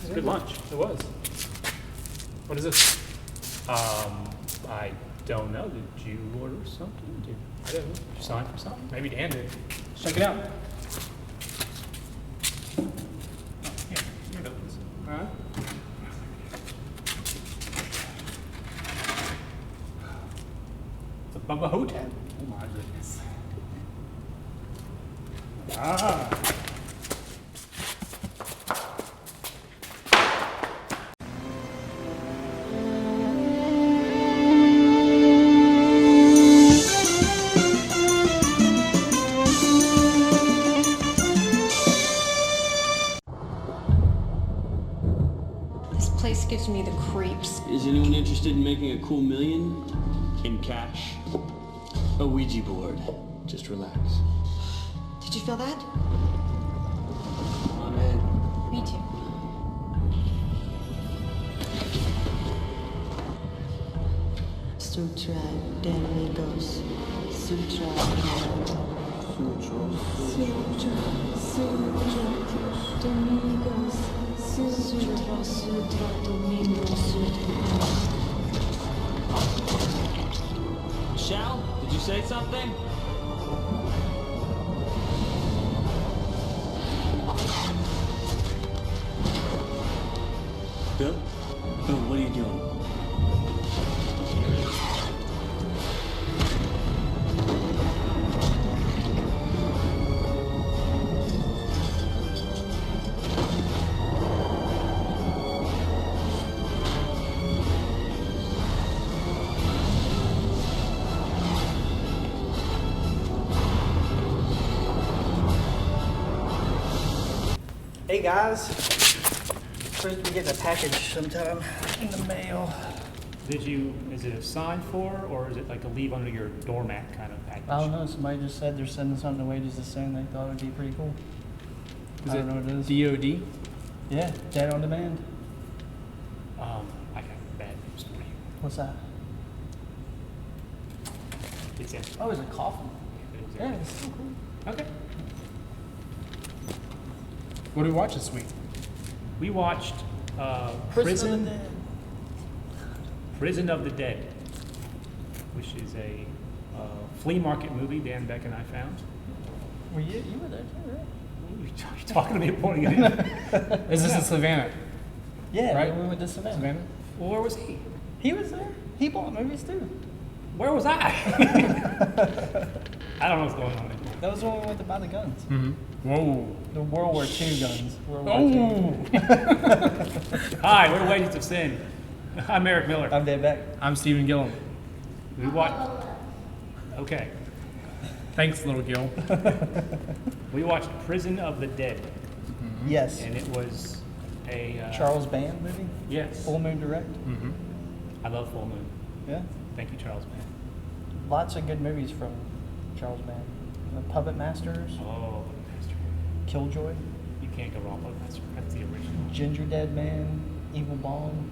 was a good lunch. It was. What is this? I don't know. Did you order something? I don't know. Did you sign for something? Maybe Dan did. Let's check it out. Here it opens. All right. It's a Bubba Hotep. Oh my goodness. Ah. This place gives me the creeps. Is anyone interested in making a cool million? In cash? A Ouija board. Just relax. Did you feel that? I'm in. Me too. Sutra de amigos. Sutra. Sutra Domingos. Sutra Domingos. Michelle, did you say something? Bill? Bill, what are you doing? Hey guys, supposed to be getting a package sometime in the mail. Is it a sign for, or is it like a leave under your doormat kind of package? I don't know, somebody just said they're sending something to Wages of Cine. They thought it would be pretty cool. I don't know what it is. DOD? Yeah, Dead on Demand. I got bad news for you. What's that? It's empty. Oh, it's a coffin. It's Yeah, empty. it's so cool. Okay. What did we watch this week? We watched Prison of the Dead. Prison of the Dead, which is a flea market movie Dan Beck and I found. Were you were there too, right? You're talking to me and pointing it in. Is this in Savannah? Yeah, Right. we went to Savannah. Savannah? Well, where was he? He was there. He bought movies too. Where was I? I don't know what's going on anymore. That was when we went to buy the guns. Mm-hmm. Whoa. The World War II guns. World War Oh! II. Hi, we're Wages of Cine. I'm Eric Miller. I'm Dan Beck. I'm Stephen Gillum. We watched. Okay. Thanks, little Gil. We watched Prison of the Dead, Yes. and it was a Charles Band movie. Yes. Full Moon Direct. Mm-hmm. I love Full Moon. Yeah. Thank you, Charles Mann. Lots of good movies from Charles Band. The Puppet Masters, Oh, Master. Killjoy, You can't go wrong with Master. That's the original. Ginger Dead Man, Evil Bong.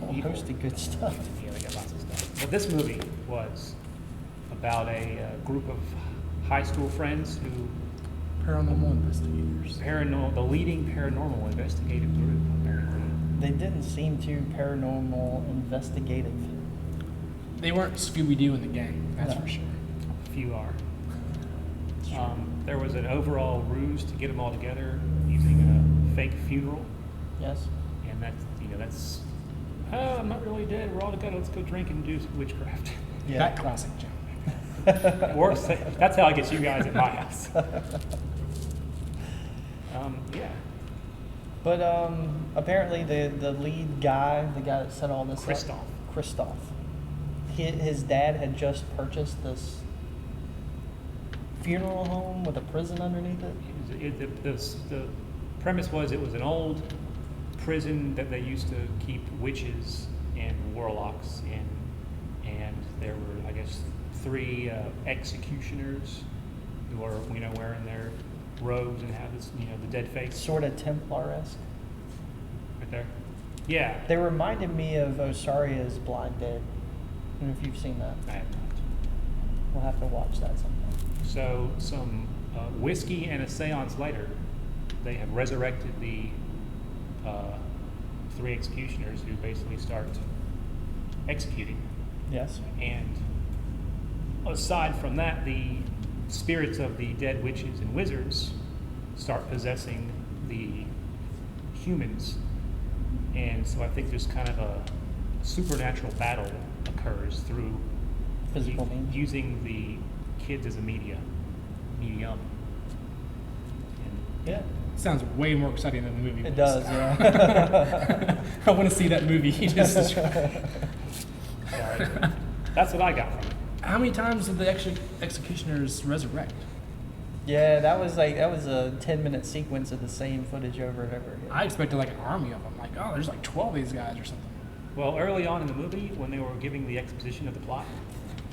A whole Evil. host of good stuff. Yeah, they got lots of stuff. But this movie was about a group of high school friends who Paranormal investigators. the leading paranormal investigative group, apparently. They didn't seem too paranormal investigative. They weren't Scooby-Doo in the gang, that's No. for sure. A few are. There was an overall ruse to get them all together using a fake funeral, Yes. and that's I'm not really dead. We're all together. Let's go drink and do some witchcraft. Yeah. That classic joke. It works. That's how I get you guys at my house. Yeah. But apparently the lead guy, the guy that set all this Christoph. up, Christoph, his dad had just purchased this funeral home with a prison underneath it. The premise was it was an old prison that they used to keep witches and warlocks in, and there were, I guess, 3 executioners who are, wearing their robes and have this, the dead face Sort of Templar-esque. right there. Yeah, They reminded me of Osaria's Blind Dead. I don't know if you've seen that. I have not. We'll have to watch that sometime. So some whiskey and a seance later, they have resurrected the three executioners who basically start executing. Yes. And aside from that, the spirits of the dead witches and wizards start possessing the humans. And so I think there's kind of a supernatural battle occurs through Physical means. using the kids as a medium. And Yeah. Sounds way more exciting than the movie. It was. does, yeah. I want to see that movie he just described. sorry, that's what I got from it. How many times did the executioners resurrect? Yeah, that was a 10-minute sequence of the same footage over and over again. I expected like an army of them. Like, oh, there's like 12 of these guys or something. Well, early on in the movie, when they were giving the exposition of the plot,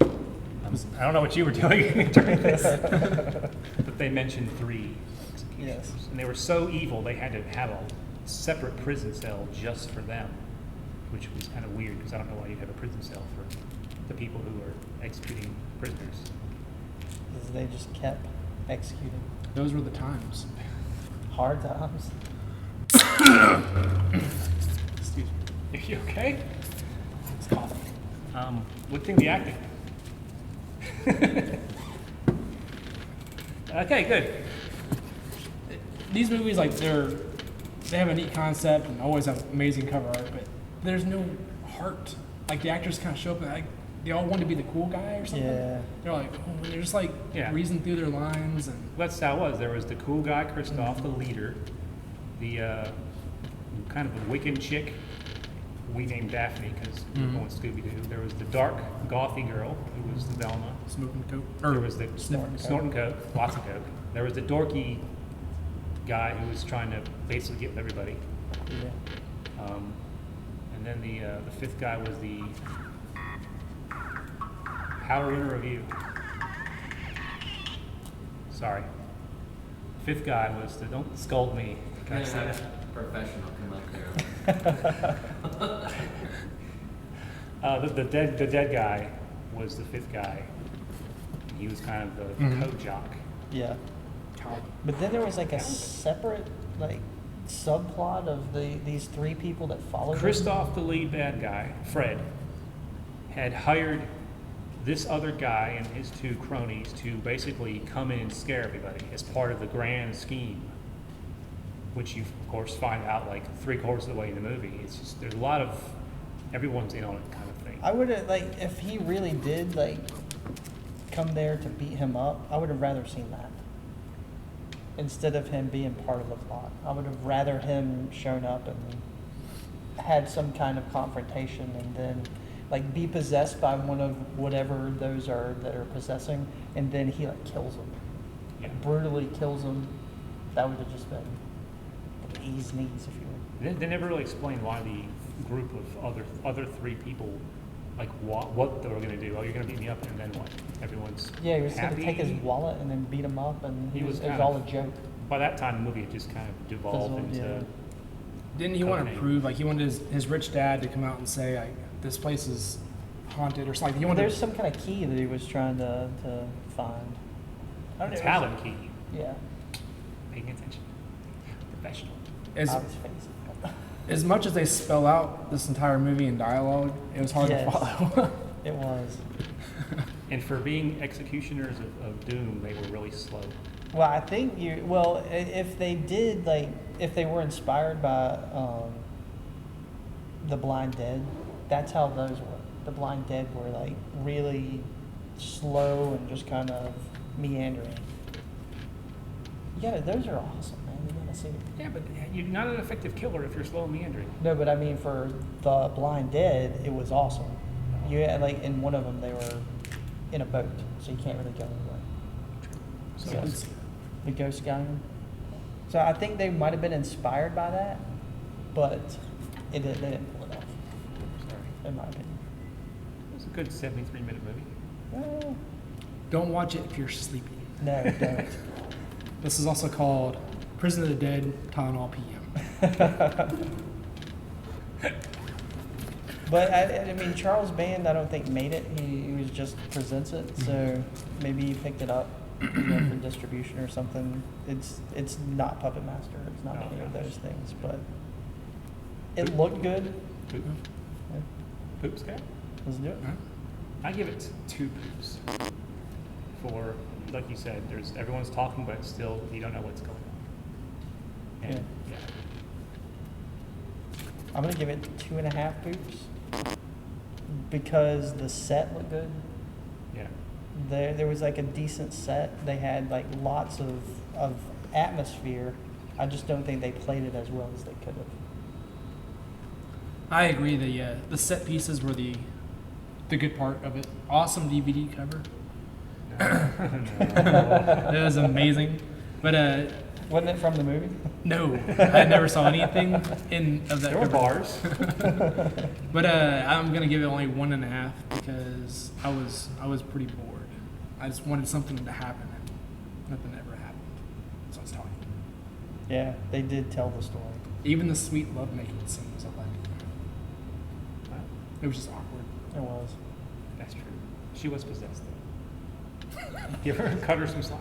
I don't know what you were doing during this, but they mentioned three executions. Yes. And they were so evil, they had to have a separate prison cell just for them, which was kind of weird because I don't know why you'd have a prison cell for the people who are executing prisoners. Because they just kept executing. Those were the times. Hard times. Excuse me. Are you okay? It's coffee. What thing the acting? Okay, good. These movies, like, they have a neat concept and always have amazing cover art, but there's no heart. Like, the actors kind of show up and like they all want to be the cool guy or something. Yeah. They're like, oh, they're just like Yeah. reasoning through their lines and That's how it was. There was the cool guy, Christoph, the leader, the kind of a Wiccan chick we named Daphne because we were going Scooby-Doo. There was the dark, gothy girl who was the Velma. smoking coke. There was the Snorting coke, lots of coke. There was the dorky guy who was trying to basically get with everybody. Yeah. And then the fifth guy was the Power Winner Review. Sorry. Fifth guy was the, don't scold me. Can I say that? Professional come up there. The dead guy was the fifth guy. He was kind of the code jock. Yeah. But then there was like a separate like subplot of these three people that followed him. Christoph, the lead bad guy, Fred, had hired this other guy and his two cronies to basically come in and scare everybody as part of the grand scheme, which you, of course, find out like 3/4 of the way in the movie. It's just, there's a lot of, everyone's in on it kind of thing. I would have like if he really did like come there to beat him up, I would have rather seen that. Instead of him being part of the plot. I would have rather him shown up and had some kind of confrontation and then like be possessed by one of whatever those are that are possessing and then he like kills them. Yeah. Brutally kills them. That would have just been ease knees if you will. They never really explained why the group of other three people, like what they were going to do. Oh, you're going to beat me up, and then what? Everyone's Yeah, he was going to happy. take his wallet and then beat him up and He was it was kind all of- a joke. By that time, the movie had just kind of devolved Fizzled, into. yeah. Didn't he want to Codename. prove, like, he wanted his rich dad to come out and say, like, this place is haunted or something? He wanted There's some kind of key that he was trying to find. I don't know. Talent key. Yeah. Paying attention. Professional. as, I was facing. as much as they spell out this entire movie in dialogue, it was hard Yes. to follow. It was. And for being executioners of doom, they were really slow. Well, I think if they did, like, if they were inspired by The Blind Dead, that's how those were. The Blind Dead were, like, really slow and just kind of meandering. Those are awesome, man. You gotta see it. Yeah, but you're not an effective killer if you're slow and meandering. No, but I mean, for The Blind Dead, it was awesome. Like, in one of them, they were in a boat, so you can't really go anywhere. So Yeah. it's- The ghost guy. So I think they might have been inspired by that, but they didn't pull it off, sorry. in my opinion. It was a good 73-minute movie. Well, Don't watch it if you're sleepy. no, don't. This is also called Prison of the Dead, Tylenol PM. But I mean, Charles Band, I don't think made it. He was just presents it, so maybe he picked it up for distribution or something. It's not Puppet Master. It's not Oh, any of gosh. those things. But It looked good. Poop. Yeah, Poops guy? let's do it. Huh? I give it 2 poops. For, like you said, everyone's talking, but still you don't know what's going on. And yeah. I'm gonna give it 2.5 poops because the set looked good. Yeah. There was like a decent set. They had like lots of atmosphere. I just don't think they played it as well as they could have. I agree. The set pieces were the good part of it. Awesome DVD cover. It was amazing. But Wasn't it from the movie? no, I never saw anything of that. There were cover. bars. But I'm gonna give it only 1.5 because I was pretty bored. I just wanted something to happen, and nothing ever happened. So I was talking. Yeah, they did tell the story. Even the sweet lovemaking scenes, I liked. Wow, It was just awkward. It was. that's true. She was possessed though. Give her, cut her some slack.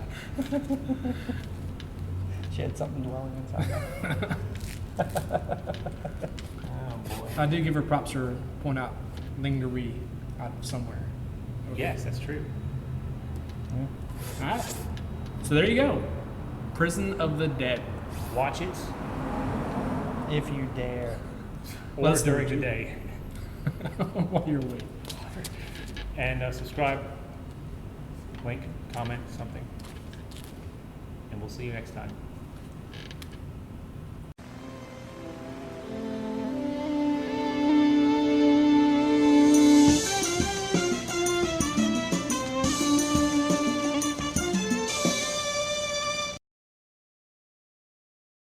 She had something dwelling inside. Oh boy. I did give her props for point out lingerie out of somewhere. Yes, that's true. Yeah. All right. So there you go. Prison of the Dead. Watch it If you dare. or Let's do during it. the day. While you're waiting. And subscribe, link, comment, something. And we'll see you next time.